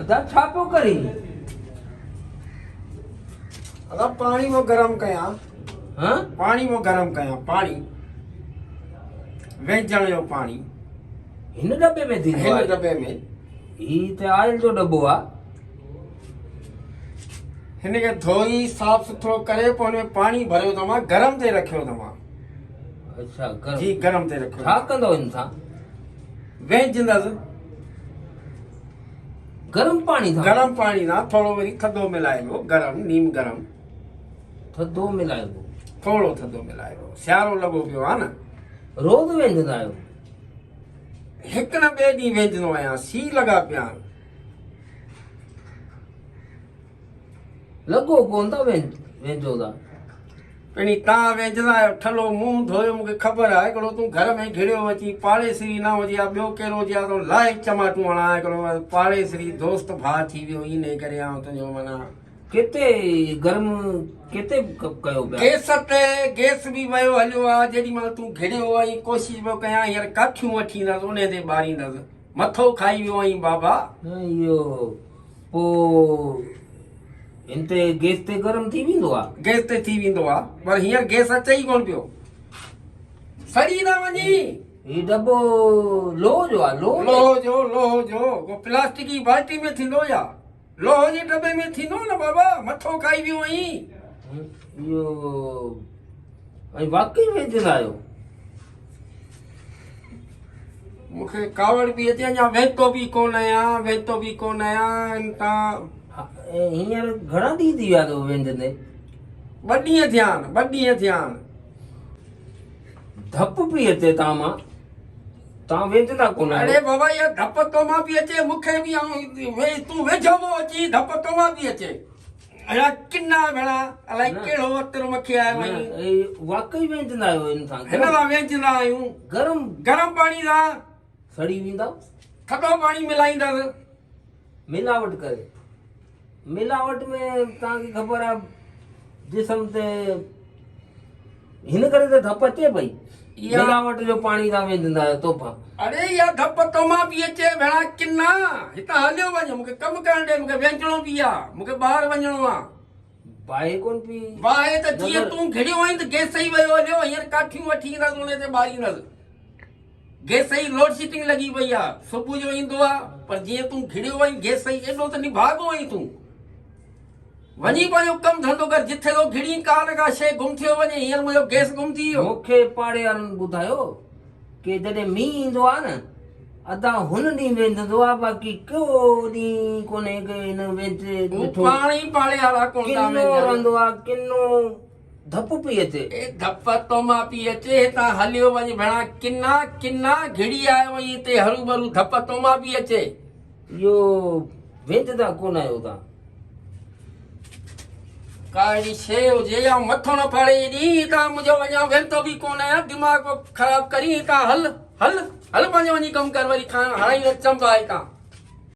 अदा छा पियो करी? अदा पानी वो गरम कया हाँ? पानी वो गरम कया पानी वेचण जो पानी हिन डब्बे में थी हिन दॿे में ही ते ऑयल जो डब्बो आ। हिन खे धोई साफ़ सुथरो करे पोइ हुन में पानी भरियो अथव गरम ते रखियो अथव अच्छा गरम जी गरम ते रखियो छा कंदो हिन सां? वेचंदसि गरम पानी सां गरम पानी सां थोरो वरी थधो मिलाइबो गरम नीम गरम थधो मिलाइबो। थोरो थधो मिलाइबो सियारो लॻो पियो आहे न रोज़ वेंदंदा आहियो? हिकु न ॿिए ॾींहुं वेचंदो आहियां सी लॻा पिया आहिनि लॻो कोन था वेंजो था पहिरीं तव्हां वेचंदा आहियो ठलो मुंहुं धोयो मूंखे ख़बर आहे हिकिड़ो तूं घर में घिड़ियो अची पाड़ेसरी न हुजे या ॿियो कहिड़ो हुजे हा त लाइ चमाटूं हणां हिकिड़ो पाड़ेसरी दोस्त भाउ थी वियो इन करे आउं तुंहिंजो माना केते गरम केते कयो पिया? गैस बि वियो हलियो आहे जेॾी महिल तूं घिड़ियो आई कोशिशि पियो कयां हींअर काठियूं वठी ईंदसि उन ते ॿारींदसि मथो खाई वियो आई बाबा इहो पोइ हिन ते गैस ते गरम थी वेंदो आहे? गैस ते थी वेंदो आहे पर हींअर गैस अचे ई कोन पियो सड़ी न वञी ही डब्बो लोह जो आहे? लोह जो को प्लास्टिक जी बाल्टी में थींदो या लोह जे डब्बे में थींदो न बाबा मथो खाई वियो आई इहो ऐं वाकई वेचंदा आहियो? मूंखे कावड़ बि अचे अञा वेतो बि कोन आहियां तव्हां हींअर घणा ॾींहं थी विया अथव वेंदे? ॿ ॾींहं थिया आहिनि धप पई अचे तव्हां मां तव्हां वेंदा कोन अरे बाबा इहा धप तो मां बि अचे मूंखे बि तूं वेझो अची धप तो मां बि अचे अञा किना भेणा अलाए कहिड़ो वक़्तु मूंखे आयो आई वाकई वेंदा आहियो हिन सां? हिन सां वेचंदा आहियूं गरम पाणी सां सड़ी वेंदा? थधो पाणी मिलाईंदसि मिलावट करे मिलावट में तव्हांखे ख़बर आहे जिस्म ते हिन करे त धप अचे पई मिलावट जो पाणी तव्हां वेंदा आहियो तोहफ़ा। अरे इहा धप तो मां बि अचे भेणा किना हितां हलियो वञ मूंखे कमु करणु ॾे मूंखे वेचणो बि आहे मूंखे ॿाहिरि वञिणो आहे बाहि कोन पई बाहि त जीअं तूं घिड़ियो आहीं त गैस ई वियो हलियो हींअर काठियूं वठी ईंदसि उन ते ॿारींदसि गैस ई लोड शीटिंग लॻी पई आहे सुबुह जो ईंदो आहे पर जीअं तूं घिड़ियो आहीं गैस ई एॾो त निभागो आहीं तूं वञी पंहिंजो कमु धंधो कर जिथे तो घिड़ी का न का शइ गुम थियो वञे हींअर मुंहिंजो गैस गुम थी वियो। मूंखे पाड़े वारनि ॿुधायो कि जॾहिं मींहुं ईंदो आहे न अदा हुन ॾींहुं वेंदो आहे बाक़ी को ॾींहुं कोन्हे कि हिन वेच पाणी पाड़े वारा कोन किनो रहंदो आहे किनो धप पई अचे धप तो मां पई अचे हितां हलियो वञ भेणा किना घिड़ी आयो वई हिते हरू भरू धप तो मां पई अचे इहो वेचंदा कोन आहियो तव्हां? का अहिड़ी शइ हुजे या मथो न फाड़े एॾी तव्हां मुंहिंजो वञा वेंदो बि कोन आहियां दिमाग़ ख़राबु करी तव्हां हल पंहिंजो वञी कमु कर वरी खाइण हाणे न चंबा आहे तव्हां